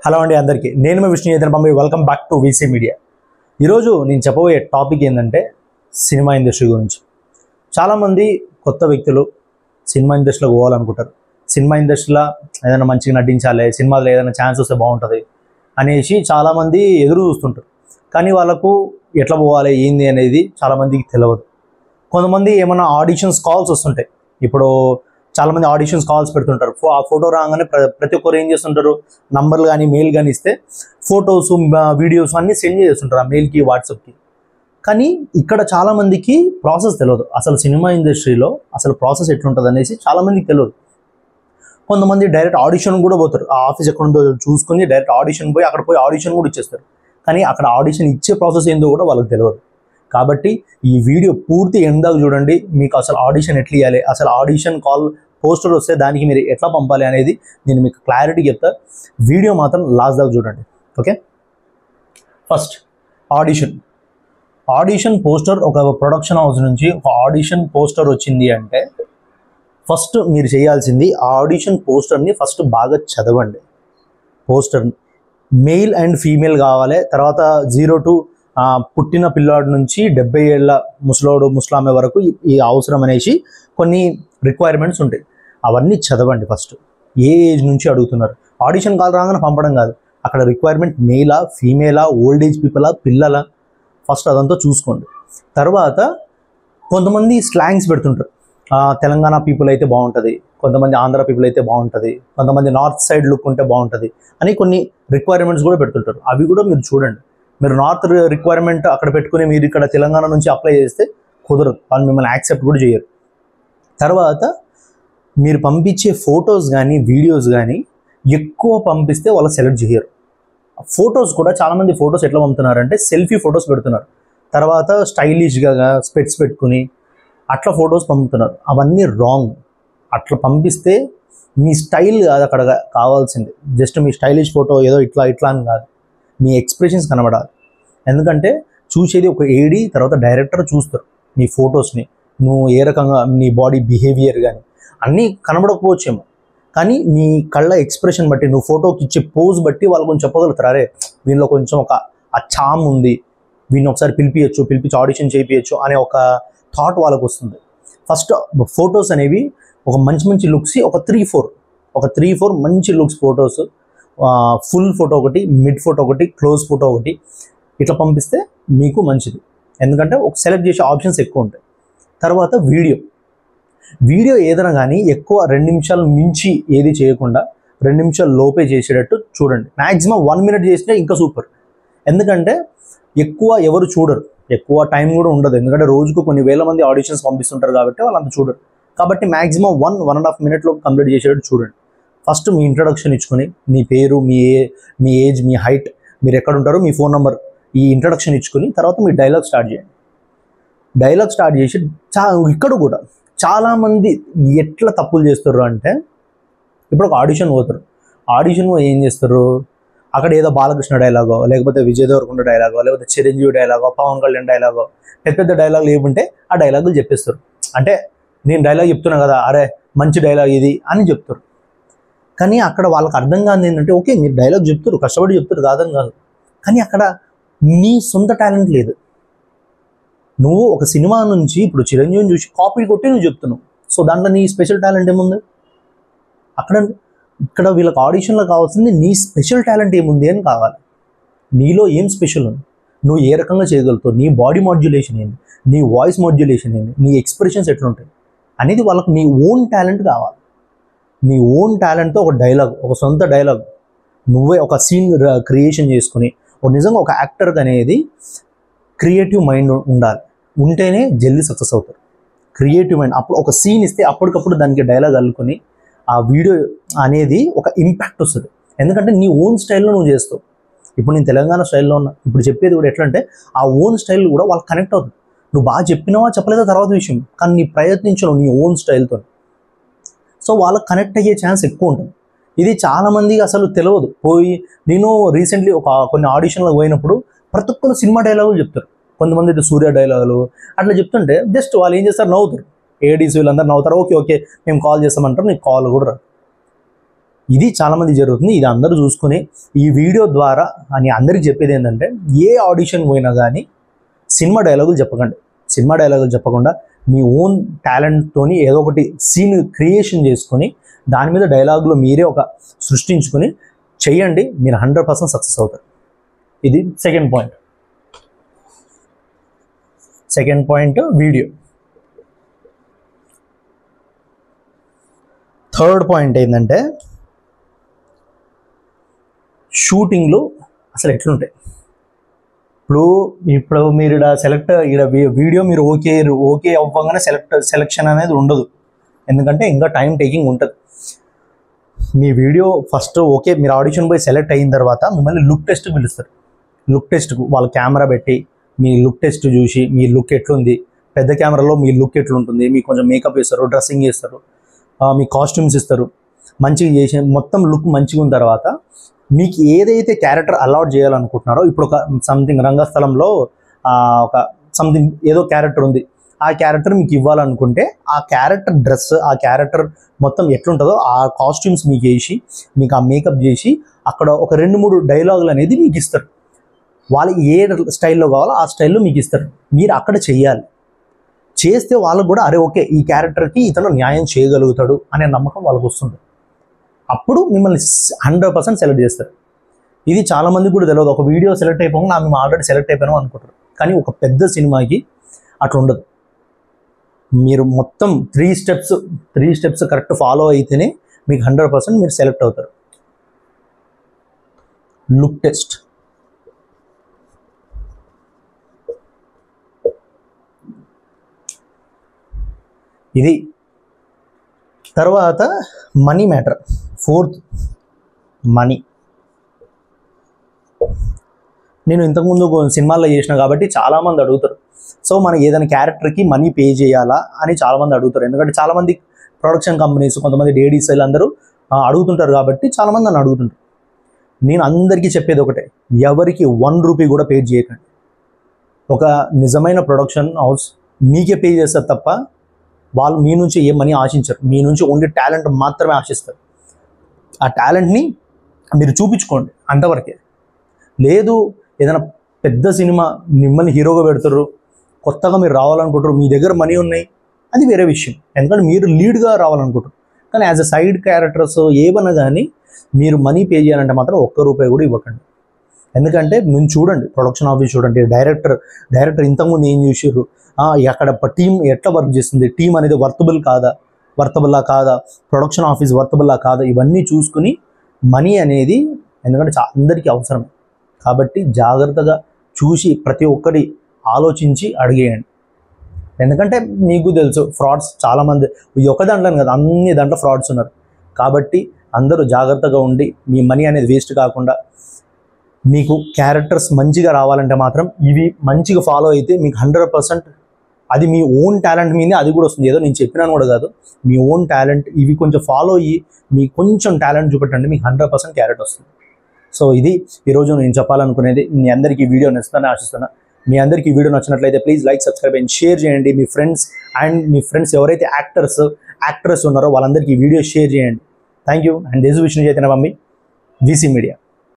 Hello అండి అందరికీ నేను మీ విష్ణు చైతన్య పంపి welcome back to VC media. ఈరోజు నేను చెప్పబోయే టాపిక్ ఏంటంటే సినిమా ఇండస్ట్రీ గురించి. చాలామంది కొత్త వ్యక్తులు సినిమా ఇండస్ట్రీలోకి పోవాలనుకుంటారు. సినిమా ఇండస్ట్రీలో ఏదైనా మంచిగా నటించాలి, సినిమాలో ఏదైనా ఛాన్స్ వస్తే బాగుంటుంది అనేసి చాలామంది ఎదురు చూస్తుంటారు. కానీ వాళ్ళకు ఎట్లా పోవాలి ఏంది అనేది చాలామందికి తెలియదు. కొంతమంది ఏమైనా ఆడిషన్స్ కాల్స్ వస్తుంటాయి. ఇప్పుడు చాలామంది ఆడిషన్స్ కాల్స్ పెడుతుంటారు. ఆ ఫోటో రాగానే ప్రతి ఒక్కరు ఏం చేస్తుంటారు, నంబర్లు కానీ మెయిల్ కానీ ఇస్తే ఫొటోస్ వీడియోస్ అన్నీ సెండ్ చేస్తుంటారు ఆ మెయిల్కి వాట్సాప్కి. కానీ ఇక్కడ చాలామందికి ప్రాసెస్ తెలియదు. అసలు సినిమా ఇండస్ట్రీలో అసలు ప్రాసెస్ ఎట్లుంటుంది అనేసి చాలామందికి తెలియదు. కొంతమంది డైరెక్ట్ ఆడిషన్ కూడా పోతారు. ఆ ఆఫీస్ ఎక్కడ ఉందో చూసుకొని డైరెక్ట్ ఆడిషన్ పోయి అక్కడ పోయి ఆడిషన్ కూడా ఇచ్చేస్తారు. కానీ అక్కడ ఆడిషన్ ఇచ్చే ప్రాసెస్ ఏందో కూడా వాళ్ళకి తెలియదు. కాబట్టి ఈ వీడియో పూర్తి ఎందాక చూడండి. మీకు అసలు ఆడిషన్ ఎట్లా ఇవ్వాలి, అసలు ఆడిషన్ కాల్ పోస్టర్ వస్తే దానికి మీరు ఎట్లా పంపాలి అనేది నేను మీకు క్లారిటీ చెప్తా. వీడియో మాత్రం లాస్ట్ దాకా చూడండి. Okay, first audition poster. ఒక ప్రొడక్షన్ హౌస్ నుంచి ఒక ఆడిషన్ పోస్టర్ వచ్చింది అంటే ఫస్ట్ మీరు చేయాల్సింది ఆడిషన్ పోస్టర్ని ఫస్ట్ బాగా చదవండి. పోస్టర్ మెయిల్ అండ్ ఫీమేల్ కావాలి. తర్వాత 0 to పుట్టిన పిల్లాడి నుంచి 70 ఏళ్ళ ముసలోడు ముసలామె వరకు ఈ అవసరం అనేసి కొన్ని రిక్వైర్మెంట్స్ ఉంటాయి. అవన్నీ చదవండి ఫస్ట్. ఏ ఏజ్ నుంచి అడుగుతున్నారు, ఆడిషన్ కాల్ రాగానే పంపడం కాదు. అక్కడ రిక్వైర్మెంట్ మెయిలా, ఫీమేలా, ఓల్డ్ ఏజ్ పీపులా, పిల్లల, ఫస్ట్ అదంతా చూసుకోండి. తర్వాత కొంతమంది స్లాంగ్స్ పెడుతుంటారు. తెలంగాణ పీపుల్ అయితే బాగుంటుంది, కొంతమంది ఆంధ్ర పీపుల్ అయితే బాగుంటుంది, కొంతమంది నార్త్ సైడ్ లుక్ ఉంటే బాగుంటుంది అని కొన్ని రిక్వైర్మెంట్స్ కూడా పెడుతుంటారు. అవి కూడా మీరు చూడండి. మీరు నార్త్ రిక్వైర్మెంట్ అక్కడ పెట్టుకుని మీరు ఇక్కడ తెలంగాణ నుంచి అప్లై చేస్తే కుదరదు, వాళ్ళు మిమ్మల్ని యాక్సెప్ట్ కూడా చేయరు. తర్వాత మీరు పంపించే ఫొటోస్ కానీ వీడియోస్ కానీ ఎక్కువ పంపిస్తే వాళ్ళు సెలెక్ట్ చేయరు. ఫొటోస్ కూడా చాలామంది ఫొటోస్ ఎట్లా పంపుతున్నారంటే సెల్ఫీ ఫొటోస్ పెడుతున్నారు. తర్వాత స్టైలిష్గా స్పెట్స్ పెట్టుకుని అట్లా ఫొటోస్ పంపుతున్నారు. అవన్నీ రాంగ్. అట్లా పంపిస్తే మీ స్టైల్ కాదు అక్కడ కావాల్సింది. జస్ట్ మీ స్టైలిష్ ఫోటో ఏదో ఇట్లా అని కాదు, మీ ఎక్స్ప్రెషన్స్ కనబడాలి. ఎందుకంటే చూసేది ఒక ఏడీ, తర్వాత డైరెక్టర్ చూస్తారు మీ ఫొటోస్ని. నువ్వు ఏ రకంగా నీ బాడీ బిహేవియర్ కానీ అన్నీ కనబడకపోవచ్చేమో, కానీ నీ కళ్ళ ఎక్స్ప్రెషన్ బట్టి, నువ్వు ఫోటోకి ఇచ్చే పోజ్ బట్టి వాళ్ళు కొంచెం చెప్పగలుగుతారు. అరే వీళ్ళలో కొంచెం ఆ చామ్ ఉంది, వీళ్ళని ఒకసారి పిలిపించి ఆడిషన్ చేయించచ్చు అనే ఒక థాట్ వాళ్ళకు వస్తుంది. ఫస్ట్ ఫొటోస్ అనేవి ఒక మంచి లుక్స్, ఒక 3-4 మంచి లుక్స్ ఫొటోస్, ఫుల్ ఫోటో ఒకటి, మిడ్ ఫోటో ఒకటి, క్లోజ్ ఫోటో ఒకటి, ఇట్లా పంపిస్తే మీకు మంచిది. ఎందుకంటే ఒక సెలెక్ట్ చేసే ఆప్షన్స్ ఎక్కువ ఉంటాయి. తర్వాత వీడియో ఏదైనా కానీ ఎక్కువ 2 నిమిషాల మించి ఏది చేయకుండా 2 నిమిషాల లోపే చేసేటట్టు చూడండి. మ్యాక్సిమం 1 minute చేసినా ఇంకా సూపర్. ఎందుకంటే ఎక్కువ ఎవరు చూడరు, ఎక్కువ టైం కూడా ఉండదు. ఎందుకంటే రోజుకు కొన్ని వేల మంది ఆడిషన్స్ పంపిస్తుంటారు కాబట్టి వాళ్ళు అంత చూడరు. కాబట్టి మ్యాక్సిమం 1.5 minute కంప్లీట్ చేసేటట్టు చూడండి. ఫస్ట్ మీ ఇంట్రడక్షన్ ఇచ్చుకొని మీ పేరు, మీ ఏజ్, మీ హైట్, మీరు ఎక్కడ ఉంటారో, మీ ఫోన్ నెంబర్, ఈ ఇంట్రడక్షన్ ఇచ్చుకొని తర్వాత మీ డైలాగ్ స్టార్ట్ చేయండి. డైలాగ్ స్టార్ట్ చేసి ఇక్కడ కూడా చాలామంది ఎట్లా తప్పులు చేస్తారు అంటే, ఇప్పుడు ఒక ఆడిషన్ పోతారు. ఆడిషన్ ఏం చేస్తారు, అక్కడ ఏదో బాలకృష్ణ డైలాగో, లేకపోతే విజయ్ దేవరకొండ డైలాగో, లేకపోతే చిరంజీవి డైలాగో, పవన్ కళ్యాణ్ డైలాగో, పెద్ద డైలాగులు ఏముంటే ఆ డైలాగులు చెప్పేస్తారు. అంటే నేను డైలాగ్ చెప్తున్నా కదా, అరే మంచి డైలాగ్ ఇది అని చెప్తారు. కానీ అక్కడ వాళ్ళకి అర్థం కాదు ఏంటంటే, ఓకే మీరు డైలాగ్ చెప్తారు, కష్టపడి చెప్తారు, కాదని కాదు, కానీ అక్కడ నీ సొంత టాలెంట్ లేదు. నువ్వు ఒక సినిమా నుంచి ఇప్పుడు చిరంజీవిని చూసి కాపీ కొట్టి నువ్వు చెప్తున్నావు. సో దాంట్లో నీ స్పెషల్ టాలెంట్ ఏముంది? ఇక్కడ వీళ్ళకి ఆడిషన్లో కావాల్సింది నీ స్పెషల్ టాలెంట్ ఏముంది అని కావాలి. నీలో ఏం స్పెషల్ ఉంది, నువ్వు ఏ రకంగా చేయగలుగుతావు, నీ బాడీ మాడ్యులేషన్ ఏంది, నీ వాయిస్ మాడ్యులేషన్ ఏంది, నీ ఎక్స్ప్రెషన్స్ ఎట్లుంటాయి అనేది వాళ్ళకి నీ ఓన్ టాలెంట్ కావాలి. నీ ఓన్ టాలెంట్తో ఒక డైలాగ్, ఒక సొంత డైలాగ్, నువ్వే ఒక సీన్ క్రియేషన్ చేసుకుని, నిజంగా ఒక యాక్టర్కి అనేది క్రియేటివ్ మైండ్ ఉంటేనే జల్దీ సక్సెస్ అవుతారు. Creative mind. అప్పుడు ఒక సీన్ ఇస్తే అప్పటికప్పుడు దానికి డైలాగ్ అల్లుకొని ఆ వీడియో అనేది ఒక ఇంపాక్ట్ వస్తుంది. ఎందుకంటే నీ ఓన్ స్టైల్లో నువ్వు చేస్తావు. ఇప్పుడు నేను తెలంగాణ స్టైల్లో ఉన్నా, ఇప్పుడు చెప్పేది కూడా ఎట్లా అంటే ఆ ఓన్ స్టైల్ కూడా వాళ్ళకి కనెక్ట్ అవుతుంది. నువ్వు బాగా చెప్పినావా చెప్పలేదా తర్వాత విషయం, కానీ నీ ప్రయత్నించను నీ ఓన్ స్టైల్తో, సో వాళ్ళకి కనెక్ట్ అయ్యే ఛాన్స్ ఎక్కువ ఉంటుంది. ఇది చాలామందికి అసలు తెలియదు. నేను రీసెంట్లీ కొన్ని ఆడిషన్లకు పోయినప్పుడు ప్రతి ఒక్కరు సినిమా డైలాగులు చెప్తారు. కొంతమంది సూర్య డైలాగులు అట్లా చెప్తుంటే జస్ట్ వాళ్ళు ఏం చేస్తారు, నవ్వుతారు. ఏడీస్ వీళ్ళందరూ నవ్వుతారు. ఓకే మేము కాల్ చేస్తామంటారు, నీకు కాల్ కూడా రాదు. ఇది చాలామంది జరుగుతుంది. ఇది అందరూ చూసుకుని ఈ వీడియో ద్వారా అని అందరికీ చెప్పేది ఏంటంటే, ఏ ఆడిషన్ పోయినా కానీ సినిమా డైలాగులు చెప్పకండి. సినిమా డైలాగులు చెప్పకుండా మీ ఓన్ టాలెంట్తోని ఏదో ఒకటి సీన్ క్రియేషన్ చేసుకొని దాని మీద డైలాగులు మీరే ఒక సృష్టించుకొని చెయ్యండి. మీరు 100% సక్సెస్ అవుతారు. ఇది second point. Second point video. Third point ఏంటంటే, షూటింగ్లో అసలు ఎట్లుంటాయి. ఇప్పుడు మీరు వీడియో మీరు ఓకే అవ్వగానే సెలెక్షన్ అనేది ఉండదు. ఎందుకంటే ఇంకా టైం టేకింగ్ ఉంటుంది. మీ వీడియో ఫస్ట్ ఓకే, మీరు ఆడిషన్ పోయి సెలెక్ట్ అయిన తర్వాత మిమ్మల్ని లుక్ టెస్ట్కి పిలుస్తారు. లుక్ టెస్ట్కు వాళ్ళ కెమెరా పెట్టి మీ లుక్ టెస్ట్ చూసి మీ లుక్ ఎట్లుంది, పెద్ద కెమెరాలో మీ లుక్ ఎట్లుంటుంది, మీకు కొంచెం మేకప్ వేస్తారు, డ్రెస్సింగ్ చేస్తారు, మీ కాస్ట్యూమ్స్ ఇస్తారు, మంచిగా చేసి మొత్తం లుక్ మంచిగా ఉన్న తర్వాత మీకు ఏదైతే క్యారెక్టర్ అలాట్ చేయాలనుకుంటున్నారో, ఇప్పుడు ఒక సంథింగ్ రంగస్థలంలో ఒక సంథింగ్ ఏదో క్యారెక్టర్ ఉంది, ఆ క్యారెక్టర్ మీకు ఇవ్వాలనుకుంటే ఆ క్యారెక్టర్ డ్రెస్, ఆ క్యారెక్టర్ మొత్తం ఎట్లుంటుందో ఆ కాస్ట్యూమ్స్ మీకు వేసి మీకు ఆ మేకప్ చేసి అక్కడ ఒక 2-3 డైలాగులు అనేది మీకు ఇస్తారు. వాళ్ళు ఏ స్టైల్లో కావాలో ఆ స్టైల్లో మీకు ఇస్తారు. మీరు అక్కడ చెయ్యాలి. చేస్తే వాళ్ళకు కూడా అరే ఓకే, ఈ క్యారెక్టర్కి ఇతను న్యాయం చేయగలుగుతాడు అనే నమ్మకం వాళ్ళకు వస్తుంది. అప్పుడు మిమ్మల్ని 100% సెలెక్ట్ చేస్తారు. ఇది చాలామందికి కూడా తెలియదు. ఒక వీడియో సెలెక్ట్ అయిపోగా మేము ఆల్రెడీ సెలెక్ట్ అయిపోయాము అనుకుంటారు. కానీ ఒక పెద్ద సినిమాకి అట్లా ఉండదు. మీరు మొత్తం 3 స్టెప్స్ కరెక్ట్ ఫాలో అయితేనే మీకు 100% మీరు సెలెక్ట్ అవుతారు. లుక్ టెస్ట్, ఇది. తర్వాత మనీ మ్యాటర్. Fourth, money. నేను ఇంతకుముందు సినిమాల్లో చేసిన కాబట్టి చాలామంది అడుగుతారు. సో మనం ఏదైనా క్యారెక్టర్కి మనీ పే చేయాలా అని చాలామంది అడుగుతారు. ఎందుకంటే చాలామంది ప్రొడక్షన్ కంపెనీస్, కొంతమంది డేడీస్ అందరూ అడుగుతుంటారు కాబట్టి చాలామంది నన్ను అడుగుతుంటారు. నేను అందరికీ చెప్పేది ఒకటే, ఎవరికి 1 రూపీ కూడా పే చేయకండి. ఒక నిజమైన ప్రొడక్షన్ హౌస్ మీకే పే చేస్తారు తప్ప వాళ్ళు మీ నుంచి ఏ మనీ ఆశించరు. మీ నుంచి ఓన్లీ టాలెంట్ మాత్రమే ఆశిస్తారు. ఆ టాలెంట్ని మీరు చూపించుకోండి, అంతవరకే. లేదు ఏదైనా పెద్ద సినిమా మిమ్మల్ని హీరోగా పెడతారు, కొత్తగా మీరు రావాలనుకుంటారు, మీ దగ్గర మనీ ఉన్నాయి, అది వేరే విషయం. ఎందుకంటే మీరు లీడ్గా రావాలనుకుంటారు. కానీ యాజ్ అ సైడ్ క్యారెక్టర్స్ ఏమన్నా కానీ మీరు మనీ పే చేయాలంటే మాత్రం 1 రూపాయి కూడా ఇవ్వకండి. ఎందుకంటే మేము చూడండి, ప్రొడక్షన్ ఆఫీస్ చూడండి, డైరెక్టర్ ఇంతకుముందు ఏం చూసారు, అక్కడ టీం ఎట్లా వర్క్ చేస్తుంది, టీం అనేది వర్తబుల్లా కాదా, ప్రొడక్షన్ ఆఫీస్ వర్తబుల్లా కాదా, ఇవన్నీ చూసుకుని మనీ అనేది ఎందుకంటే అందరికీ అవసరం. కాబట్టి జాగ్రత్తగా చూసి ప్రతి ఒక్కరి ఆలోచించి అడిగేయండి. ఎందుకంటే మీకు తెలుసు ఫ్రాడ్స్ చాలామంది, ఈ ఒక్క దాంట్లో కదా అన్ని దాంట్లో ఫ్రాడ్స్ ఉన్నారు. కాబట్టి అందరూ జాగ్రత్తగా ఉండి మీ మనీ అనేది వేస్ట్ కాకుండా మీకు క్యారెక్టర్స్ మంచిగా రావాలంటే మాత్రం ఇవి మంచిగా ఫాలో అయితే మీకు 100% అది మీ ఓన్ టాలెంట్ మీదే అది కూడా వస్తుంది. ఏదో నేను చెప్పినాను కూడా కాదు, మీ ఓన్ టాలెంట్. ఇవి కొంచెం ఫాలో అయ్యి మీకు కొంచెం టాలెంట్ చూపెట్టండి, మీకు 100% క్యారెక్టర్ వస్తుంది. సో ఇది ఈరోజు నేను చెప్పాలనుకునేది. మీ అందరికీ వీడియో నచ్చుతానని ఆశిస్తున్నా. మీ అందరికీ వీడియో నచ్చినట్లయితే please like, subscribe and share చేయండి. మీ ఫ్రెండ్స్ ఎవరైతే యాక్టర్స్ ఉన్నారో వాళ్ళందరికీ వీడియో షేర్ చేయండి. Thank you. And this Vishnu Chaitanya mummy, VC media.